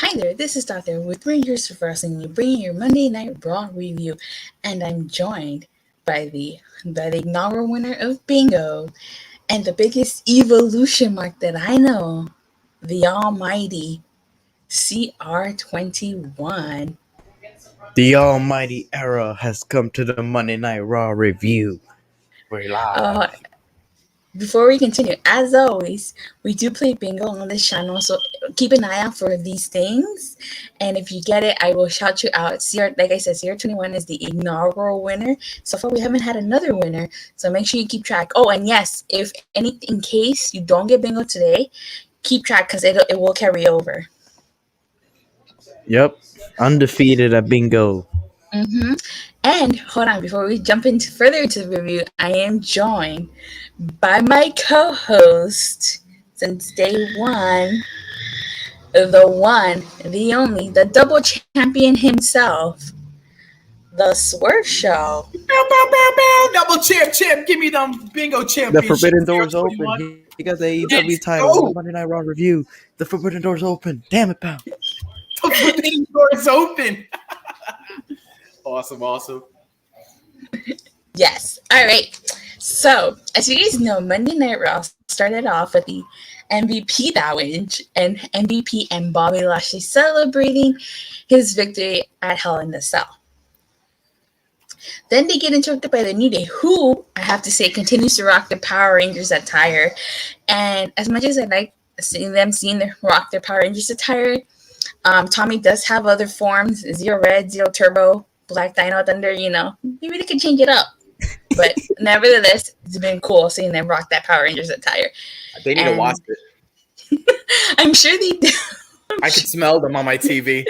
Hi there, this is Doctor with Rangers for Wrestling, bringing your Monday Night Raw review, and I'm joined by the inaugural winner of Bingo and the biggest evolution mark that I know, the almighty CR21. The almighty era has come to the Monday Night Raw review. We're live. Uh, Before we continue, as always, we do play bingo on this channel, so keep an eye out for these things. And if you get it, I will shout you out. Like I said, CR21 is the inaugural winner. So far, we haven't had another winner, so make sure you keep track. Oh, and yes, in case you don't get bingo today, keep track because it will carry over. Yep, undefeated at bingo. Mm-hmm. And hold on, before we jump into further into the review, I am joined by my co-host since day one, the only, the double champion himself, the Swerve Show. Bow, bow, bow, bow. Double champ. Give me them bingo championship. The forbidden door's open. He got the AEW title on the Monday Night Raw review. The forbidden door's open. Damn it, pal. The forbidden door's open. Awesome. Yes. All right. So, as you guys know, Monday Night Raw started off with the MVP challenge and MVP and Bobby Lashley celebrating his victory at Hell in a Cell. Then they get interrupted by the New Day, who I have to say continues to rock the Power Rangers attire. And as much as I like seeing them rock their Power Rangers attire, Tommy does have other forms: Zero Red, Zero Turbo, Black Dino Thunder. Maybe they could change it up. But nevertheless, it's been cool seeing them rock that Power Rangers attire. They need to watch it. I'm sure they do. I could smell them on my TV.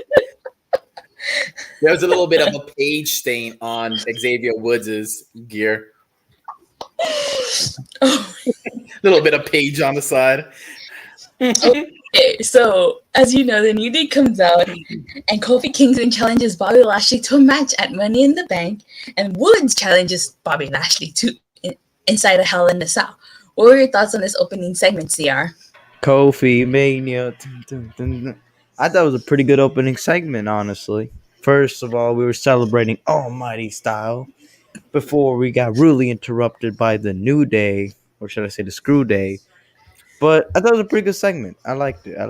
There was a little bit of a page stain on Xavier Woods' gear. Oh. Little bit of page on the side. Okay, so as you know, the New Day comes out and Kofi Kingston challenges Bobby Lashley to a match at Money in the Bank, and Woods challenges Bobby Lashley to inside a Hell in a Cell. What were your thoughts on this opening segment, CR? Kofi Mania. I thought it was a pretty good opening segment, honestly. First of all, we were celebrating Almighty style before we got really interrupted by the New Day, or should I say the Screw Day. But I thought it was a pretty good segment. I liked it. All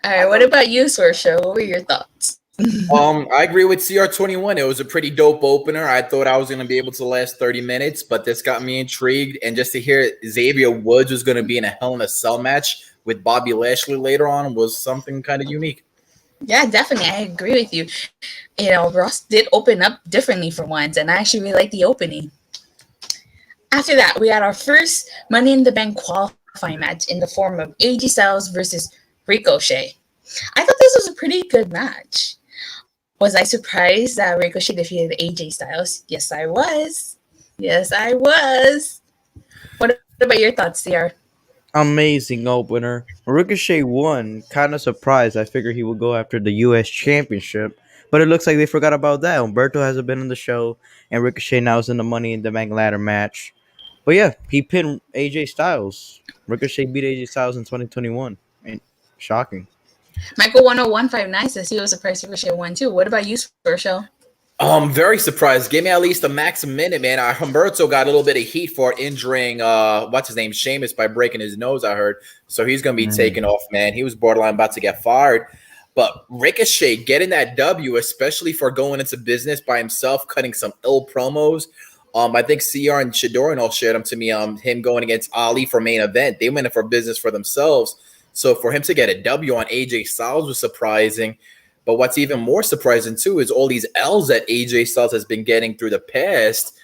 right, what about you, Sorsha? What were your thoughts? I agree with CR21. It was a pretty dope opener. I thought I was going to be able to last 30 minutes, but this got me intrigued. And just to hear Xavier Woods was going to be in a Hell in a Cell match with Bobby Lashley later on was something kind of unique. Yeah, definitely. I agree with you. Ross did open up differently for once, and I actually really liked the opening. After that, we had our first Money in the Bank qualifying match in the form of AJ Styles versus Ricochet. I thought this was a pretty good match. Was I surprised that Ricochet defeated AJ Styles? Yes, I was. What about your thoughts, CR? Amazing opener. Ricochet won. Kind of surprised. I figured he would go after the U.S. Championship. But it looks like they forgot about that. Humberto hasn't been in the show. And Ricochet now is in the Money in the Bank ladder match. But yeah, he pinned AJ Styles. Ricochet beat AJ Styles in 2021. Shocking. Michael 10159 says he was surprised Ricochet won too. What about you, Spurshow? I'm very surprised. Give me at least a max minute, man. Humberto got a little bit of heat for injuring what's his name, Sheamus, by breaking his nose, I heard. So he's gonna be taken off, man. He was borderline about to get fired. But Ricochet getting that W, especially for going into business by himself, cutting some ill promos. I think CR and Shadoran all shared them to me. Him going against Ali for main event. They went in for business for themselves. So for him to get a W on AJ Styles was surprising. But what's even more surprising, too, is all these L's that AJ Styles has been getting through the past.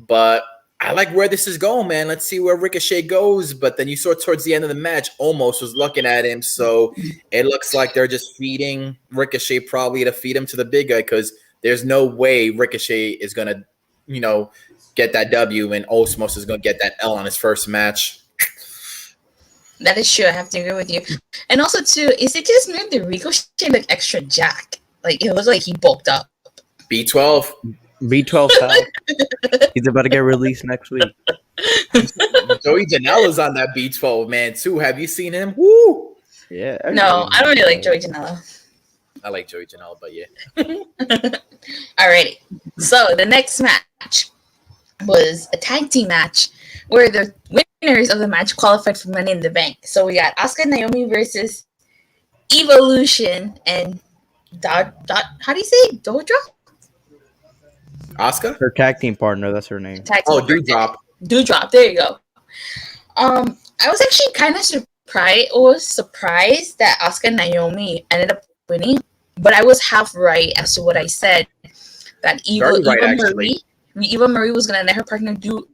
But I like where this is going, man. Let's see where Ricochet goes. But then you saw towards the end of the match, Omos was looking at him. So it looks like they're just feeding Ricochet probably to feed him to the big guy, because there's no way Ricochet is going to, get that W and Omos is going to get that L on his first match. That is true. I have to agree with you. And also, too, is it just me the Ricochet look extra jack? Like, it looks like he bulked up. B12. B12 style. He's about to get released next week. Joey Janela's on that B12, man, too. Have you seen him? Woo! Yeah. No, I don't really like Joey Janela. I like Joey Janela, but yeah. Alrighty. So the next match was a tag team match where the winners of the match qualified for Money in the Bank. So we got Asuka and Naomi versus Evolution and how do you say it? Dodra? Asuka? Her tag team partner. That's her name. Tag team Oh, partner. Doudrop. Doudrop. There you go. I was actually kind of surprised that Asuka and Naomi ended up winning, but I was half right as to what I said, that Eva Marie was gonna let her partner do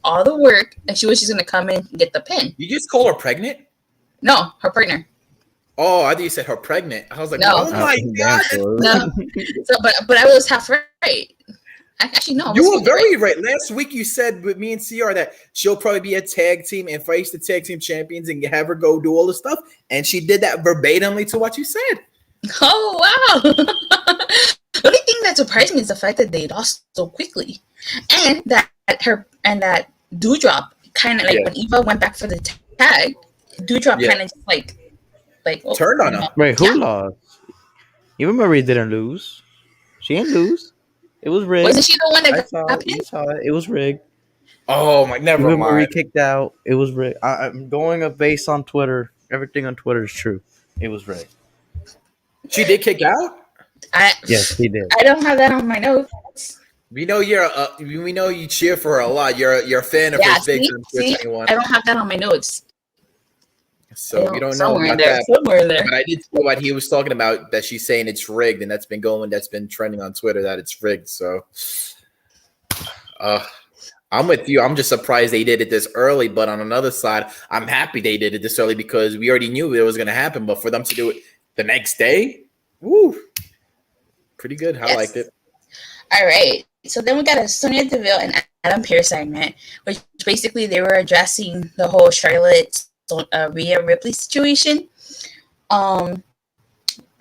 all the work, and she was just gonna come in and get the pin. You just call her pregnant? No, her partner. Oh, I thought you said her pregnant. I was like, No. oh my god. No. So, but I was half right. Actually, no. You were very right. Last week you said with me and CR that she'll probably be a tag team and face the tag team champions and have her go do all the stuff. And she did that verbatimly to what you said. Oh, wow. The only thing that surprised me is the fact that they lost so quickly. And that Doudrop kind of when Eva went back for the tag, Doudrop kind of just like turned on her. Wait, who lost? Eva Marie didn't lose. She didn't lose. It was rigged. Wasn't she the one that got pinned? You saw it. It was rigged. Oh my, never Eva mind. Marie kicked out. It was rigged. I'm going based on Twitter. Everything on Twitter is true. It was rigged. She did kick out? Yes, he did. I don't have that on my notes. We know we know you cheer for her a lot. You're a fan of her big time. I don't have that on my notes. So you don't know about that. Somewhere there. But I did see what he was talking about, that she's saying it's rigged, and that's been trending on Twitter, that it's rigged. So I'm with you. I'm just surprised they did it this early. But on another side, I'm happy they did it this early because we already knew it was going to happen. But for them to do it the next day, woo, pretty good. I liked it. All right. So then we got a Sonya Deville and Adam Pearce segment, which basically they were addressing the whole Charlotte Rhea Ripley situation. Then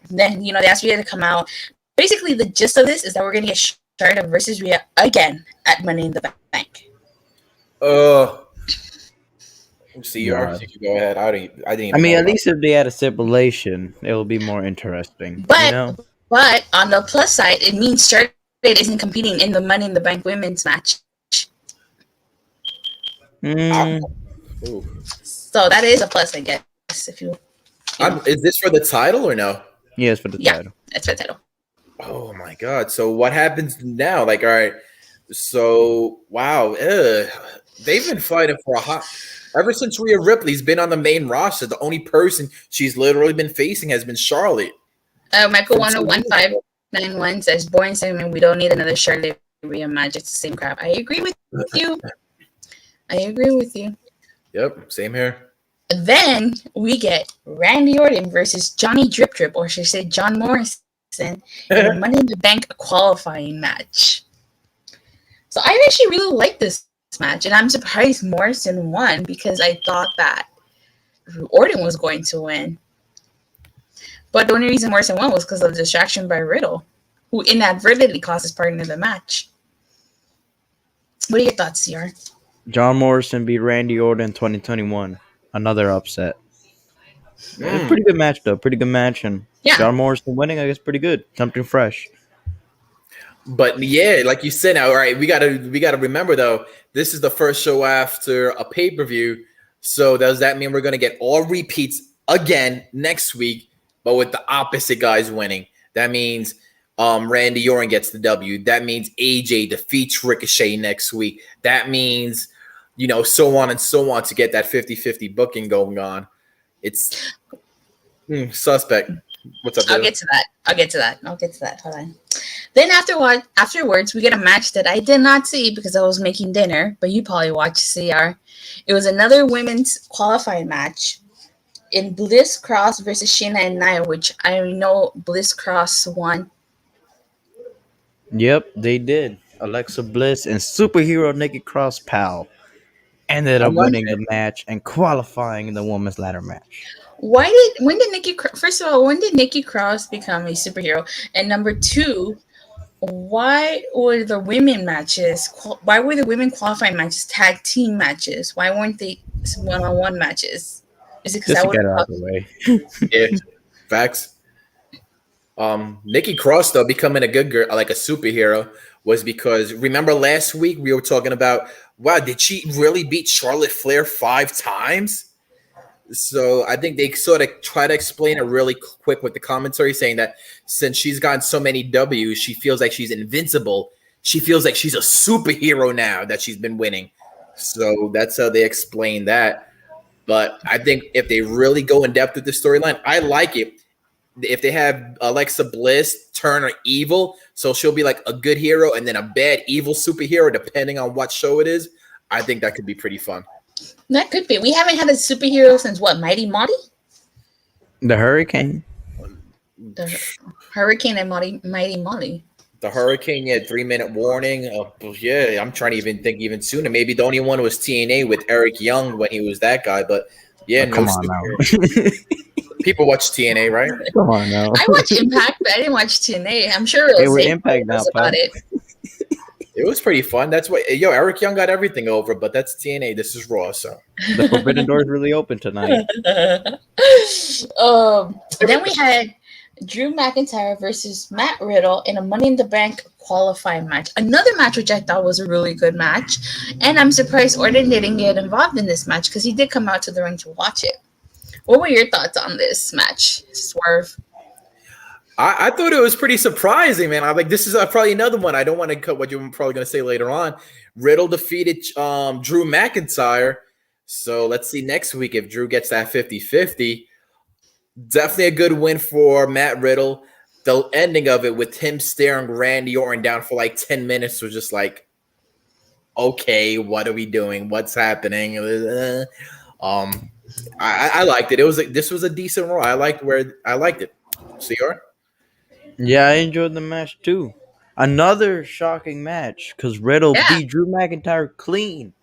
they asked Rhea to come out. Basically, the gist of this is that we're gonna get Charlotte versus Rhea again at Money in the Bank. See, you can go ahead. I didn't. I mean, at least if they had a stipulation, it will be more interesting. But on the plus side, it means Charlotte isn't competing in the Money in the Bank women's match. So that is a plus, I guess. If you is this for the title or no? Yeah, it's for the title. It's for the title. Oh my god! So what happens now? Like, all right. So wow, they've been fighting for ever since Rhea Ripley's been on the main roster. The only person she's literally been facing has been Charlotte. Michael 11591 says, "Boring segment. We don't need another Charlotte Rhea match. It's the same crap." I agree with you. Yep, same here. Then we get Randy Orton versus Johnny Drip Drip, or should I say John Morrison, in a Money in the Bank qualifying match. So I actually really like this match, and I'm surprised Morrison won because I thought that Orton was going to win. But the only reason Morrison won was because of the distraction by Riddle, who inadvertently caused his partner in the match. What are your thoughts, CR? John Morrison beat Randy Orton 2021. Another upset. It's a pretty good match, though. Pretty good match. And John Morrison winning, I guess, pretty good. Something fresh. But yeah, like you said, now, all right, we gotta remember though, this is the first show after a pay-per-view. So does that mean we're gonna get all repeats again next week, but with the opposite guys winning? That means Randy Orton gets the W. That means AJ defeats Ricochet next week. That means, so on and so on to get that 50-50 booking going on. It's suspect. What's up, I'll get to that. Hold on. Then afterwards, we get a match that I did not see because I was making dinner, but you probably watched CR. It was another women's qualifying match in Bliss Cross versus Shayna and Nia, which I know Bliss Cross won. Yep, they did. Alexa Bliss and superhero Nikki Cross pal ended up winning the match and qualifying in the women's ladder match. When did Nikki Cross become a superhero? And number two, why were the women qualifying matches tag team matches? Why weren't they one-on-one matches? Is it because Just I to would get it out have of the way. Yeah, facts. Nikki Cross though becoming a good girl, like a superhero, was because remember last week we were talking about, wow, did she really beat Charlotte Flair 5 times? So I think they sort of try to explain it really quick with the commentary, saying that since she's gotten so many W's, she feels like she's invincible. She feels like she's a superhero now that she's been winning. So that's how they explain that. But I think if they really go in depth with the storyline, I like it. If they have Alexa Bliss turn her evil, so she'll be like a good hero and then a bad evil superhero, depending on what show it is, I think that could be pretty fun. That could be. We haven't had a superhero since what? Mighty Molly? The Hurricane. The Hurricane and Mighty Molly. The Hurricane, yeah, 3-minute warning. Yeah, I'm trying to even think even sooner. Maybe the only one was TNA with Eric Young when he was that guy. But yeah, Come on now. People watch TNA, right? Come on now. I watch Impact, but I didn't watch TNA. I'm sure Hey, we're Rose Impact now, knows about pal. it. It was pretty fun. That's what Eric Young got everything over, but that's TNA. This is Raw, so The Forbidden Door is really open tonight. Then we had Drew McIntyre versus Matt Riddle in a Money in the Bank qualifying match. Another match which I thought was a really good match. And I'm surprised Orton didn't get involved in this match because he did come out to the ring to watch it. What were your thoughts on this match, Swerve? I thought it was pretty surprising, man. I'm like, this is probably another one. I don't want to cut what you're probably going to say later on. Riddle defeated Drew McIntyre. So let's see next week if Drew gets that 50-50. Definitely a good win for Matt Riddle. The ending of it with him staring Randy Orton down for like 10 minutes was just like, okay, what are we doing? What's happening? I liked it. This was a decent Raw. I liked it. CR? Yeah, I enjoyed the match too. Another shocking match because Riddle beat Drew McIntyre clean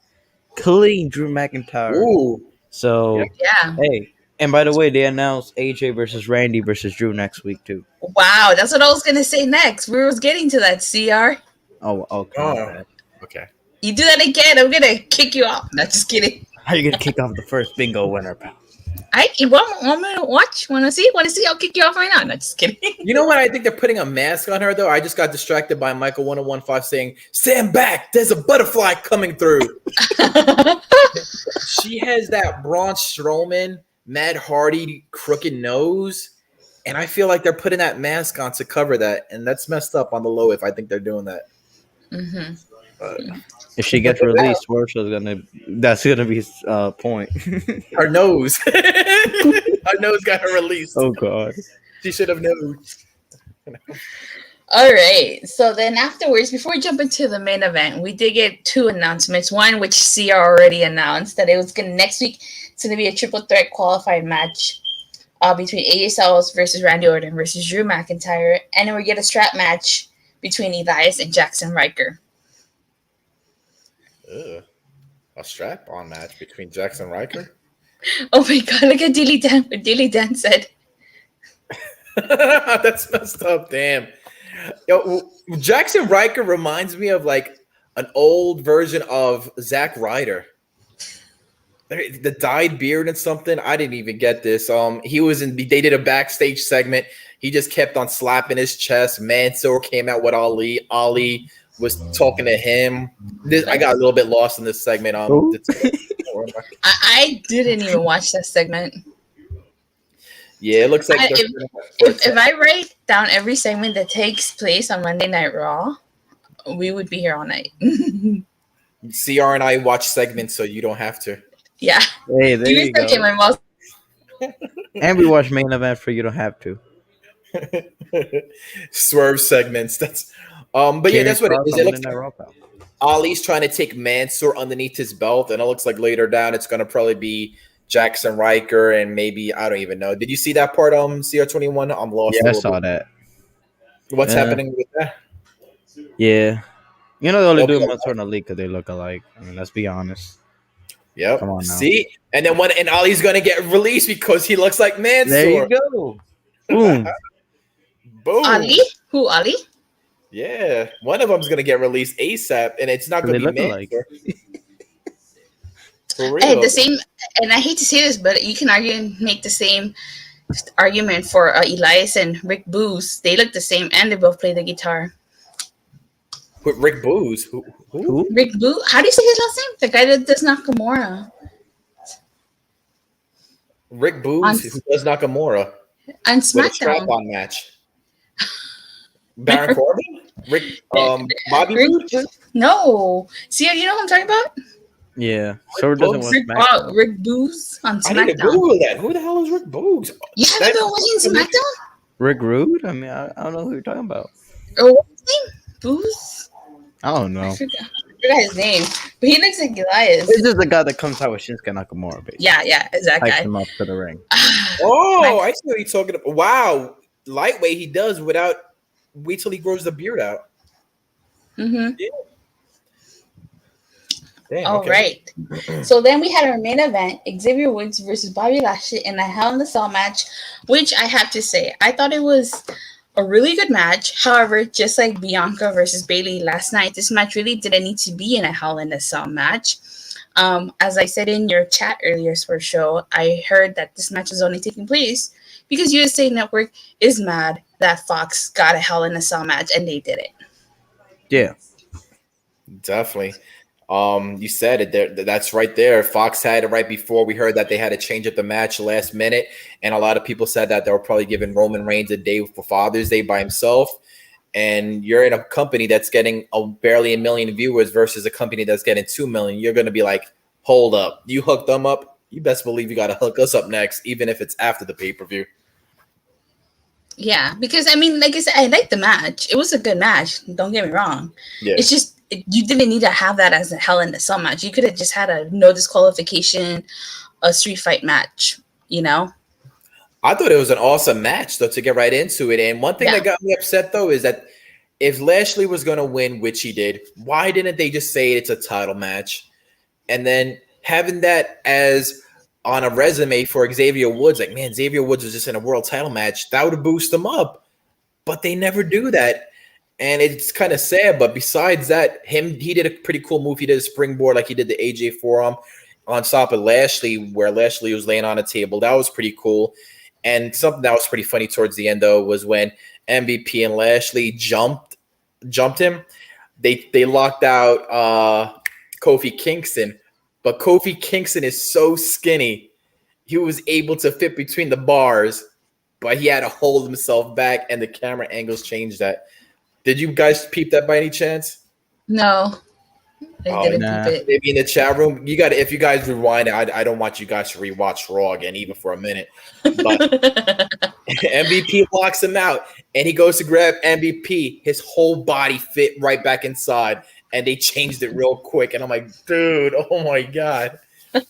Drew McIntyre. Ooh. So Yeah. hey, and by the way, they announced AJ versus Randy versus Drew next week too. Wow, that's what I was gonna say next. We was getting to that, CR. Oh, okay. Oh, okay. You do that again, I'm gonna kick you off. Not just kidding. How you gonna kick off the first bingo winner, pal? Want me to watch? Want to see? I'll kick you off right now. Not just kidding. You know what? I think they're putting a mask on her, though. I just got distracted by Michael 1015 saying, "Stand back! There's a butterfly coming through." She has that Braun Strowman, Matt Hardy, crooked nose, and I feel like they're putting that mask on to cover that, and that's messed up on the low. If I think they're doing that. Mm-hmm. If she gets released, that's gonna be his point. Her nose, her nose got her released. Oh god, she should have known. All right. So then afterwards, before we jump into the main event, we did get two announcements. One, which CR already announced, that it was next week. It's gonna be a triple threat qualifying match between AJ Styles versus Randy Orton versus Drew McIntyre, and then we get a strap match between Elias and Jackson Riker. A strap-on match between Jackson Riker? Oh my god, look at Dilly Dan, what Dilly Dan said. That's messed up, damn. Yo, Jackson Riker reminds me of like an old version of Zack Ryder. The dyed beard and something. I didn't even get this. They did a backstage segment. He just kept on slapping his chest. Mansoor came out with Ali. Ali was talking to him. I got a little bit lost in this segment. I didn't even watch that segment. Yeah, it looks like if I write down every segment that takes place on Monday Night Raw, we would be here all night. CR and I watch segments, so you don't have to. Yeah. Hey, there you go. My mouth. And we watch main event for you don't have to. Swerve segments. That's but yeah, that's what it is. It looks like Ali's trying to take Mansoor underneath his belt, and it looks like later down it's gonna probably be Jackson Riker and maybe I don't even know. Did you see that part CR21? I'm lost. Yeah, I saw that. What's happening with that? Yeah. You know they only do Mansoor and Ali because they look alike. I mean, let's be honest. Yep. Come on now. See? And then and Ali's gonna get released because he looks like Mansoor. There you go. Boom. Boom. Ali? Who, Ali? Yeah. One of them's gonna get released ASAP, and it's not gonna be Mansoor. For I had real. the same, and I hate to say this, but you can argue and make the same argument for Elias and Rick Booz. They look the same, and they both play the guitar. With Rick Booz. Who? Who? Rick Booz, how do you say his last name? The guy that does Nakamura Rick on Booz, who does Nakamura on with a strap SmackDown. on match. Baron Corbin? Bobby Rick Roode? Booz? No, see, you know what I'm talking about? Yeah. So it doesn't Boogs? want SmackDown. Rick Booz on I need to SmackDown. Google that. Who the hell is Rick Booz? You haven't been watching SmackDown? Rick Rude? I mean, I don't know who you're talking about. Or what's his name? Booz? I don't know. I forgot his name, but he looks like Elias. It's just the guy that comes out with Shinsuke Nakamura, basically. Yeah, it's that Hypes guy. him up to the ring. Oh, I see what you're talking about. Wow. Lightweight he does without wait till he grows the beard out. Mm-hmm. Yeah. Damn, All okay. right. So then we had our main event, Xavier Woods versus Bobby Lashley in a Hell in a Cell match, which I have to say, I thought it was a really good match. However, just like Bianca versus Bayley last night, this match really didn't need to be in a Hell in a Cell match. As I said in your chat earlier for a show, I heard that this match is only taking place because USA Network is mad that Fox got a Hell in a Cell match and they did it. Yeah. Definitely. You said it there. That's right there. Fox had it right before. We heard that they had to change up the match last minute, and a lot of people said that they were probably giving Roman Reigns a day for Father's Day by himself. And you're in a company that's getting barely 1 million viewers versus a company that's getting 2 million. You're going to be like, hold up. You hooked them up. You best believe you got to hook us up next, even if it's after the pay-per-view. Yeah, because I mean, like I said, I liked the match. It was a good match. Don't get me wrong. Yeah. It's just you didn't need to have that as a Hell in a Cell match. You could have just had a no disqualification, a street fight match. You know. I thought it was an awesome match, though, to get right into it. And one thing that got me upset, though, is that if Lashley was going to win, which he did, why didn't they just say it's a title match? And then having that as on a resume for Xavier Woods, like, man, Xavier Woods was just in a world title match. That would have boosted him up. But they never do that. And it's kind of sad. But besides that, he did a pretty cool move. He did a springboard like he did the AJ forearm on top of Lashley, where Lashley was laying on a table. That was pretty cool. And something that was pretty funny towards the end, though, was when MVP and Lashley jumped him. They locked out Kofi Kingston, but Kofi Kingston is so skinny, he was able to fit between the bars, but he had to hold himself back, and the camera angles changed that. Did you guys peep that by any chance? No, I didn't nah. peep it. Maybe in the chat room, you got. If you guys rewind, I don't want you guys to rewatch Raw again, even for a minute. But MVP locks him out, and he goes to grab MVP. His whole body fit right back inside, and they changed it real quick. And I'm like, dude, oh my god! But,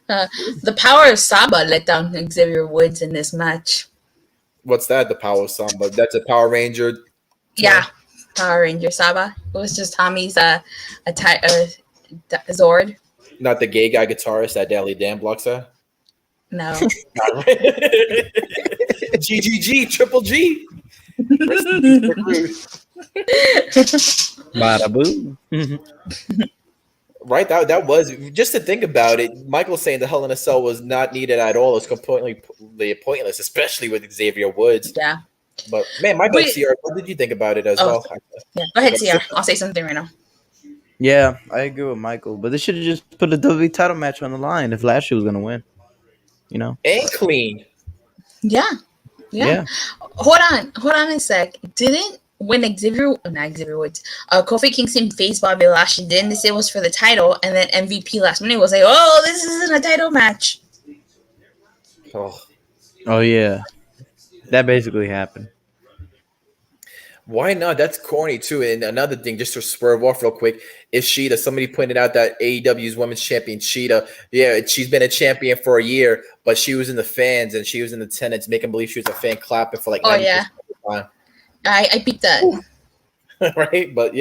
The power of Saba let down Xavier Woods in this match. what's that? The Power of Samba? That's a Power Ranger. Yeah, Power Ranger Saba. It was just Tommy's Zord. Not the gay guy guitarist that Daly Dan blocks that. No. GGG, Triple G. Bada boom. Right, that was just to think about it. Michael saying the Hell in a Cell was not needed at all. It's completely pointless, especially with Xavier Woods. Yeah. But man, Michael, CR, what did you think about it as well? Yeah. Go ahead, CR. I'll say something right now. Yeah, I agree with Michael, but they should have just put a WWE title match on the line if Lashley was gonna win. You know, And clean. Yeah. Yeah. Hold on a sec. Didn't when Xavier Woods, Kofi Kingston faced Bobby Lashley, didn't they say it was for the title, and then MVP last minute was like, oh, this isn't a title match. Oh yeah, that basically happened. Why not? That's corny too. And another thing, just to swerve off real quick, is Sheeta. Somebody pointed out that AEW's women's champion Sheeta, yeah, she's been a champion for a year, but she was in the fans and she was in the attendance, making believe she was a fan clapping for like 90% of the time. I beat that. Right? But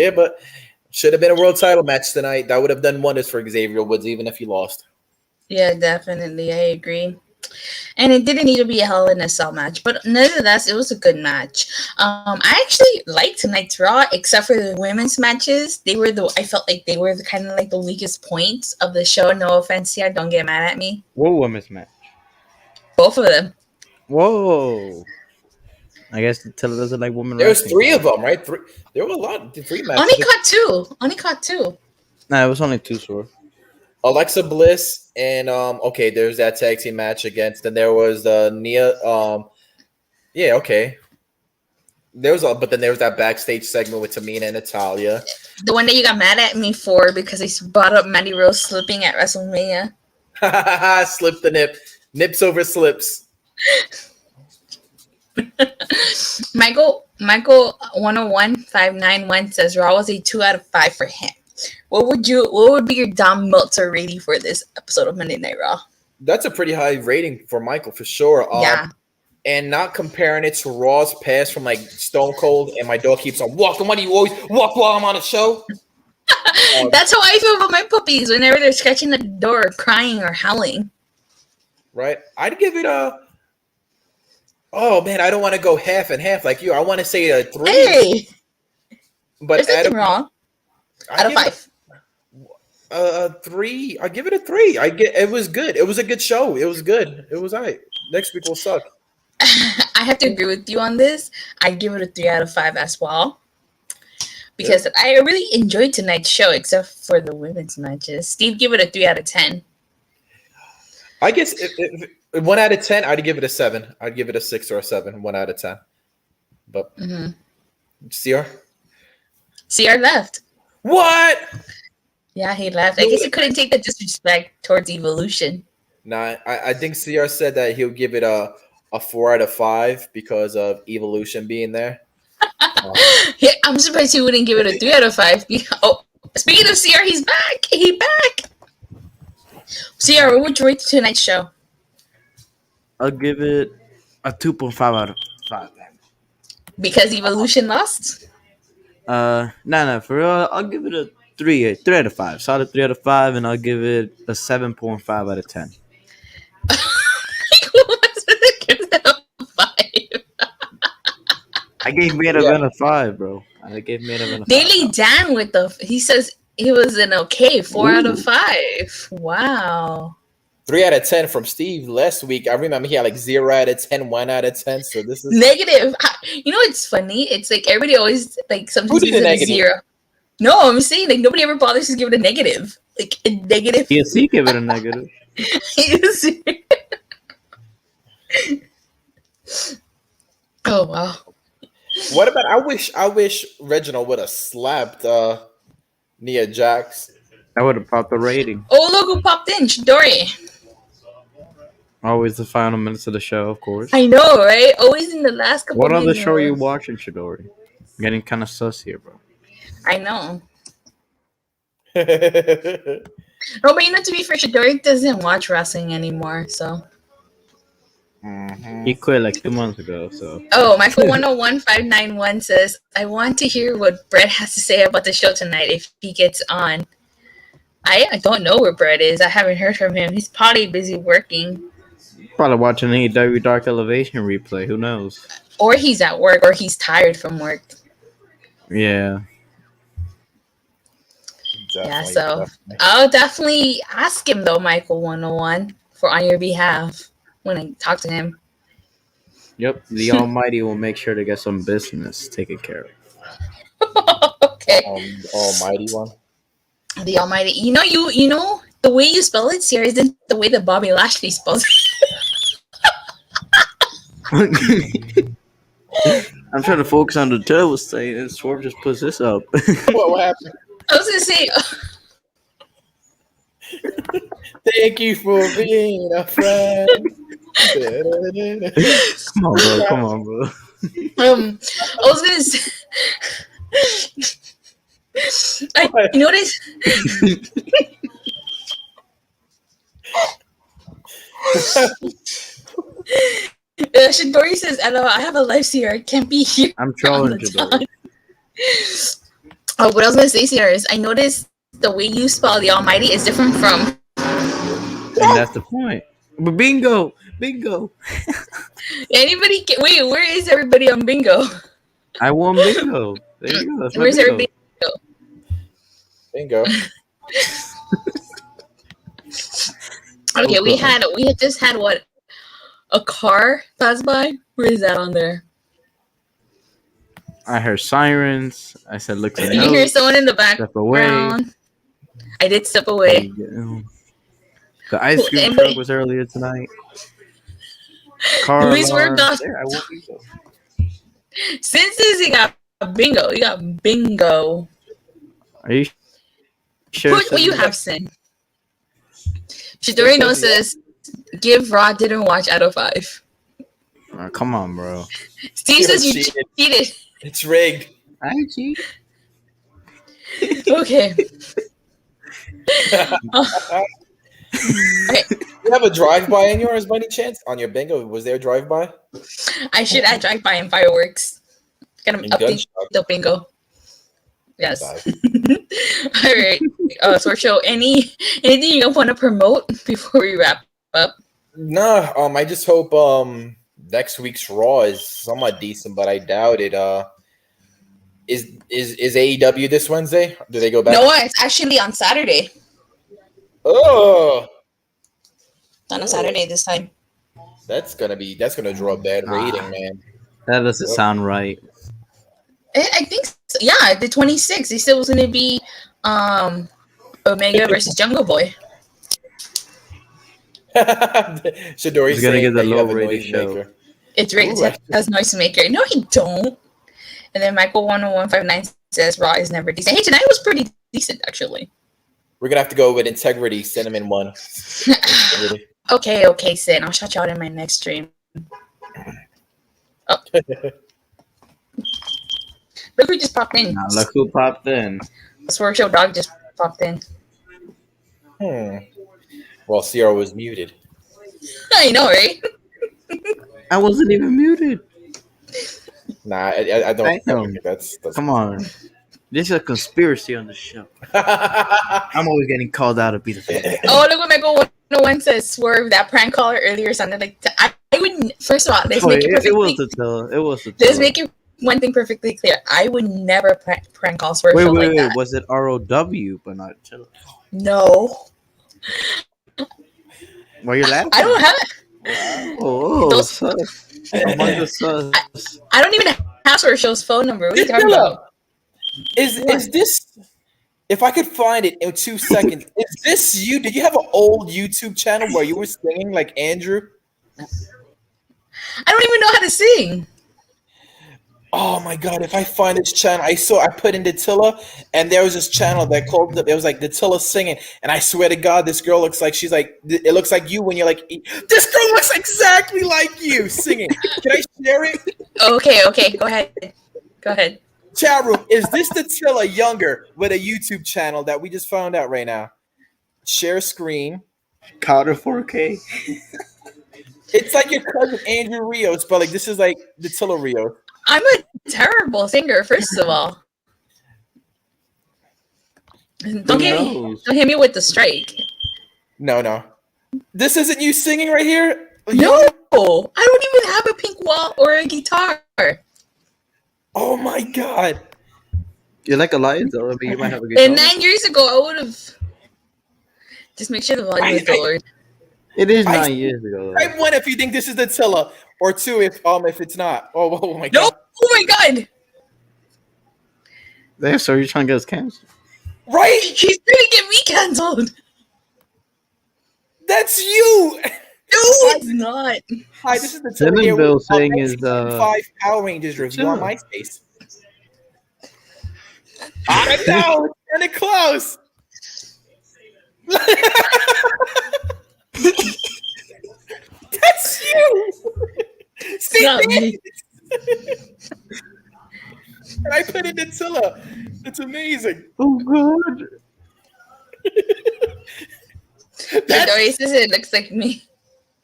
should have been a world title match tonight. That would have done wonders for Xavier Woods, even if he lost. Yeah, definitely. I agree. And it didn't need to be a Hell in a Cell match, but nevertheless, it was a good match. I actually liked tonight's Raw, except for the women's matches. I felt like they were kind of like the weakest points of the show. No offense here, don't get mad at me. What women's match? Both of them. Whoa. I guess Taylor doesn't like women There was wrestling. 3 of them, right? There were a lot. 3 matches. Only caught two. Nah, it was only 2, Sore. Alexa Bliss and okay, there's that tag team match against. Then there was the Nia. Yeah, okay. But then there was that backstage segment with Tamina and Natalia. The one that you got mad at me for because I brought up Mandy Rose slipping at WrestleMania. Slip the nip. Nips over slips. Michael 101591 says Raw was a 2 out of 5 for him. What would be your Dom Meltzer rating for this episode of Monday Night Raw? That's a pretty high rating for Michael for sure. Yeah. And not comparing it to Raw's past from like Stone Cold and my dog keeps on walking. Why do you always walk while I'm on the show? That's how I feel about my puppies whenever they're scratching the door, crying or howling. Right? I'd give it a. Oh man, I don't want to go half and half like you. I want to say a 3. Hey, but there's nothing wrong. Out of 5. 3. I give it a 3. It was good. It was a good show. It was good. It was all right. Next week will suck. I have to agree with you on this. I give it a 3 out of 5 as well. Because I really enjoyed tonight's show, except for the women's matches. Steve gave it a 3 out of 10. I guess if 1 out of 10, I'd give it a 7. I'd give it a 6 or a 7. 1 out of 10. But CR left. What? Yeah, he left. I guess he couldn't take the disrespect towards Evolution. Nah, I think CR said that he'll give it a 4 out of 5 because of Evolution being there. Yeah, I'm surprised he wouldn't give it a 3 out of 5. Oh, speaking of CR, he's back. He's back. CR, what would you rate tonight's show? I'll give it a 2.5 out of 5. Because Evolution lost? No, for real, I'll give it a 3 out of 5. Solid 3 out of 5, and I'll give it a 7.5 out of 10. Who was going to give that a 5? I gave Main Event a 5, bro. I gave Main Event a 5. Daily Dan he says he was an okay 4 out of 5. Wow. 3 out of 10 from Steve last week. I remember he had like 0 out of 10, 1 out of 10. So this is negative. You know what's funny? It's like everybody always like sometimes gives it a negative? 0. No, I'm saying like nobody ever bothers to give it a negative. Like a negative. TSC give it a negative. Oh wow. What about I wish Reginald would have slapped Nia Jax. I would have popped the rating. Oh look who popped in, Chidori. Always the final minutes of the show, of course. I know, right? Always in the last couple. What other minutes. show are you watching, Chidori? I'm getting kind of sus here, bro. I know. No, but you know, to be fair, Chidori doesn't watch wrestling anymore, so. He quit like 2 months ago, so. Oh, Michael 101591 says, I want to hear what Brett has to say about the show tonight if he gets on. I don't know where Brett is. I haven't heard from him. He's probably busy working. Probably watching AEW Dark Elevation replay. Who knows? Or he's at work, or he's tired from work. Yeah. Definitely. I'll definitely ask him, though, Michael 101, on your behalf when I talk to him. Yep. The Almighty will make sure to get some business taken care of. Okay. Almighty one. The Almighty. You know, the way you spell it, Sierra, isn't the way that Bobby Lashley spells it. I'm trying to focus on the Taylor was saying, and Swerve just puts this up. What happened? I was gonna say. Thank you for being a friend. Come on, bro. I was gonna say. You notice. Shidori says, "Hello, I have a life here. I can't be here." I'm trolling Shidori. Oh, what I was gonna say, Sierra, is I noticed the way you spell the Almighty is different from. And that's the point. But bingo. Wait, where is everybody on bingo? I won bingo. There you go. That's my Where's bingo. everybody? Bingo. Okay, Oh, we God. had just had what, a car pass by. Where is that on there? I heard sirens. I said, look to You can hear notes. someone in the Step away. background. I did step away. The ice cream Anybody- truck was earlier tonight. Car We swerved alarm. off. There, I won't bingo. Since you got bingo, you got bingo. Are you sure? What you have, Sin? Chidorino says, give Raw didn't watch out of 5. Oh, come on, bro. Steve says you cheated. It's rigged. I cheat. Okay. Okay. You have a drive-by in yours by any chance? On your bingo, was there a drive-by? I should add drive-by and fireworks. Gotta And update gunshot. the bingo. Yes. Dive. All right. So, show anything you want to promote before we wrap up? Nah, I just hope next week's Raw is somewhat decent, but I doubt it. Is AEW this Wednesday? Do they go back? No, it's actually on Saturday. Oh, It's on a Saturday this time. that's gonna draw a bad rating, man. That doesn't sound right. I think so. Yeah, the 26th. They said it was going to be Omega versus Jungle Boy. Shidori's He's gonna saying get the that you have a low-rated noisemaker. show. It's rigged Ooh, as noisemaker. No, he don't. And then Michael 10159 says Raw is never decent. Hey, tonight was pretty decent actually. We're gonna have to go with integrity, cinnamon one. Integrity. Okay, Sid. I'll shout you out in my next stream. Oh. Look who just popped in. Now look who popped in. The Swerve Show dog just popped in. Well, Sierra was muted. I know, right? I wasn't even muted. Nah, I don't. I know. That's Come on. This is a conspiracy on the show. I'm always getting called out to be the fan. Oh, look what Michael 101 says. Swerve, that prank caller earlier sounded like... I would... First of all, let's make it perfectly... It was the tell. It was the Let's tell. make it one thing perfectly clear. I would never prank call Swerve Show like Wait. that. Was it ROW but not Chilla? No. Why you laughing? I don't have... Oh, Those- sus. Among the sus. I don't even have Swerve Show's phone number. What are you talking about? Is this? If I could find it in 2 seconds, is this you? Did you have an old YouTube channel where you were singing like Andrew? I don't even know how to sing. Oh my god! If I find this channel, I put in Datilla, and there was this channel that called it was like Datilla singing, and I swear to God, this girl looks like it looks like you when you're like, this girl looks exactly like you singing. Can I share it? Okay, go ahead. Chat room, is this Datilla younger with a YouTube channel that we just found out right now? Share screen. Counter 4K. It's like your cousin Andrew Rios, but like this is like Datilla Rios. I'm a terrible singer, first of all. Don't hit me with the strike. No. This isn't you singing right here? No, I don't even have a pink wall or a guitar. Oh my god. You're like Elias, though. I mean, you might have a good And 9 years ago, I would have. Just make sure the volume is lowered. It is 9 years ago. Type 1 if you think this is Datilla, or 2 if it's not. Oh my god. No! Oh my god! There, so you're trying to get us canceled. Right? He's trying to get me canceled. That's you. No, it's not. Hi, this is Datilla here Bill with saying is 5 Power Rangers review on Sure. MySpace. I know, it's kind of close. That's you. See, Not me. and I put it in Datilla. It's amazing. Oh, God. Dory says it looks like me.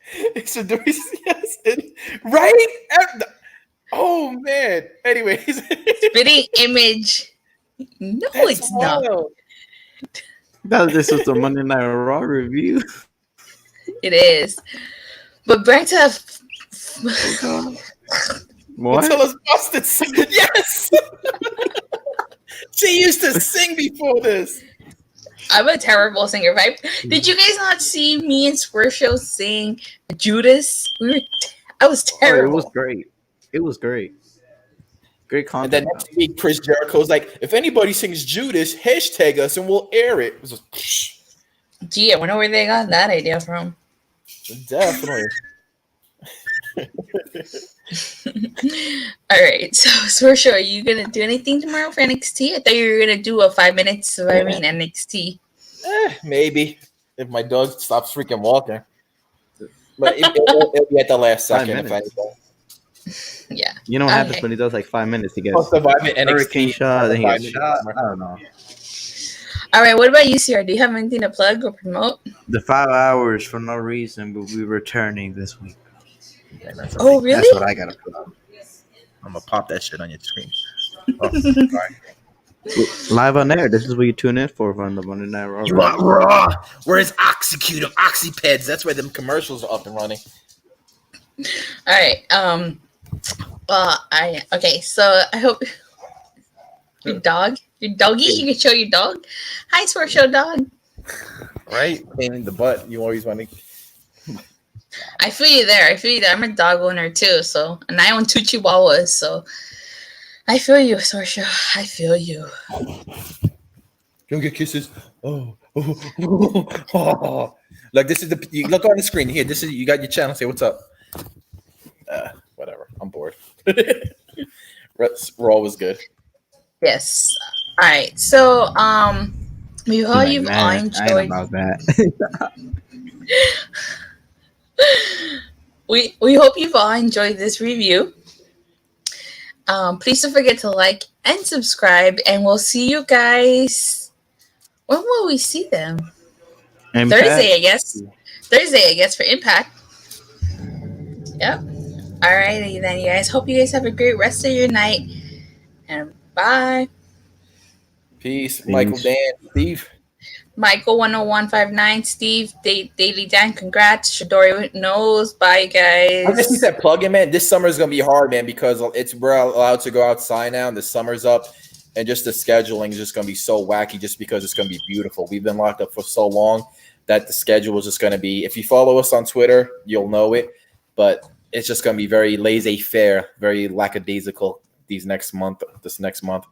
It's a yes, right? Oh man. Anyways, Spitting image. No, that's it's not. wild. This was the Monday Night Raw review. It is. But back to What? Until it's busted. Yes. She used to sing before this. I'm a terrible singer. Did you guys not see me and Square Show sing Judas? I was Oh, terrible. it was great. It was great. Great And then content. next week, Chris Jericho's like, if anybody sings Judas, hashtag us and we'll air it. It was just, Gee, I wonder where they got that idea from. definitely. All right, so Square Show, are you gonna do anything tomorrow for NXT? I thought you were gonna do a 5-minute surviving NXT. Maybe if my dog stops freaking walking. But it'll be at the last 5 second if minutes. anything. Yeah. You know what happens Okay. when he does like 5 minutes? He gets I'll survive it, hurricane NXT. shot, then he gets 5 shot. minutes. I don't know. All right, what about you, Sierra? Do you have anything to plug or promote? The 5 hours for no reason will be returning this week. Yeah, that's Oh, okay. That's really? what I gotta put up. I'm gonna pop that shit on your screen. Oh, sorry. Live on air. This is what you tune in for on the Monday Night Raw. You want Raw? Where's Oxycute? Oxypeds? That's where them commercials are up and running. All right. Okay. So I hope your doggy. You can show your dog. Hi, Square Show dog. Right? Pain in the butt. You always want to. I feel you there. I'm a dog owner too. So, and I own 2 Chihuahuas. So, I feel you, Square Show. I feel you. You don't get kisses. Oh. Like this is the. You look on the screen here. This is you got your channel. Say what's up. Whatever. I'm bored. Raw was good. Yes. All right. So, we hope Like, you've all man, I enjoyed. ain't about that. We hope you've all enjoyed this review. Please don't forget to like and subscribe, and we'll see you guys. When will we see them? Impact. Thursday, I guess, for Impact. Yep. Alrighty then, you guys. Hope you guys have a great rest of your night. And bye. Peace. Michael, Dan, Steve. Michael 10159, Steve, Daily Dan, congrats. Shadori knows. Bye, guys. I guess he said plug in, man. This summer is gonna be hard, man, because we're allowed to go outside now, and the summer's up, and just the scheduling is just gonna be so wacky, just because it's gonna be beautiful. We've been locked up for so long that the schedule is just gonna be. If you follow us on Twitter, you'll know it, but it's just gonna be very laissez-faire, very lackadaisical this next month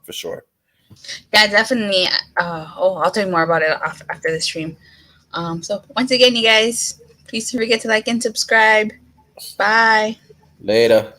for sure. Yeah, definitely. I'll tell you more about it after the stream. So once again, you guys, please don't forget to like and subscribe. Bye. Later.